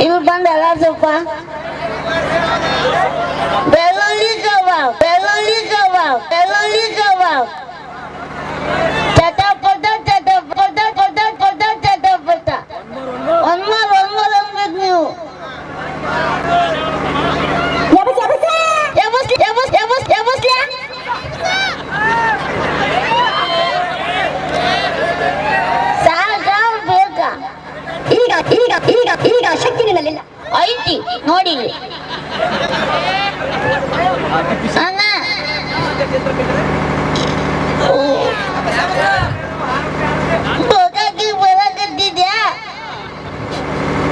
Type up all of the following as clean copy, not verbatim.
ಇಲ್ಲಿ ಬಂದಲ್ಲ ಸ್ವಲ್ಪ ಬೆಳ್ಳುಳ್ಳಿ ಕಬಾಬ್ ಬೆಳ್ಳುಳ್ಳಿ ಕಬಾಬ್ ಬೆಳ್ಳುಳ್ಳಿ ಕಬಾಬ್ ಚಟಪಟ ಚಟಪಟ ಪಟ ಪಟ ಚಟಪಟ ಒನ್ಮಲ್ ಅನ್ಬೇಕು ನೀವು ಈಗ ಈಗ ಈಗ ಈಗ ಶಕ್ತಿ ನಿನ್ನಲ್ಲಿಲ್ಲ. ಐತಿ ನೋಡಿ ಅಣ್ಣ ಬೋಕಾಕಿ ಬರಕತ್ತಿದ್ಯಾ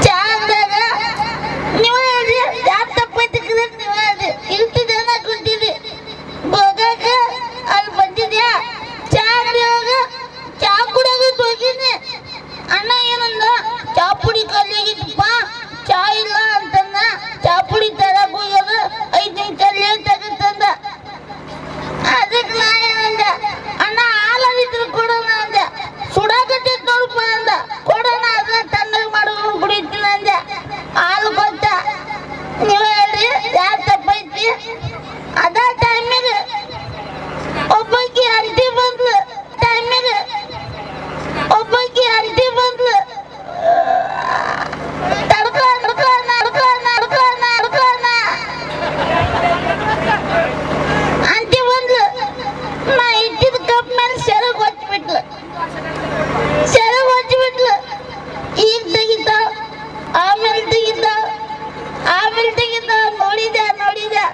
ಚಾದಾಗ ನೀವು ಹೇಳ್ರಿ ಯಾರು ತಪ್ಪೈತಿ ನೀವು ಹೇಳ್ರಿ ಇಷ್ಟು ಜನ ಕುಂತಿದ್ರಿ ಬೋಕಾಕ ಅಲ್ಲಿ ಬಂದಿದ್ಯಾ ಚಾ ಅಂಗಡಿಯಾಗ ಚಾ ಕುಡಿಯೋದು ಹೋಗಿನಿ ಅಣ್ಣ ಏನಂದ ಚಾ ಪುಡಿ ಕಲ್ಲಿಗಿತ್ತಪ್ಪ ಚಾ ಇಲ್ಲ ಅಂತಂದ ಚಾ ಪುಡಿ ತರಕ್ ಹೋಗ್ಯದ 5 ನಿಮಿಷ ಲೇಟ್ ಆಗತ್ತಂದ ಅದಕ್ಕೆ ನಾ ಏನಂದೆ ಅಣ್ಣ ಹಾಲಿದ್ರು ಕೊಡೋಣ ಅಂದೆ ಸುಡಾಕತ್ತೈತ್ ನೋಡಪ್ಪ ಅಂದ ಕೊಡೋಣ ಅದ ತಣ್ಣಗೆ ಮಾಡೋದು ಕುಡಿತೀನಿ ಅಂದೆ ಹಾಲು ಕೊಟ್ಟ ನೀವು ಹೇಳ್ರಿ ಯಾರು ತಪ್ಪೈತಿ ಅದ ಟೈಮಿಗೆ ಒಬ್ಬಾಕಿ ಅಂಟಿ ಬಂದ್ಲು ಟೈಮಿಗೆ ಒಬ್ಬಾಕಿ ಅಂಟಿ ಬಂದ್ಲು ಅಂಟಿ ಬಂದ್ಲು ನಾ ಇಟ್ಟಿದ ಕಪ್ ಮೇಲೆ ಸೆರಗ್ ಹೊಚ್ಬಿಟ್ಲು ಈಗ ತೆಗಿತಾವ್ ಆಮೇಲೆ ತೆಗಿತಾವ್ ನೋಡಿದೆ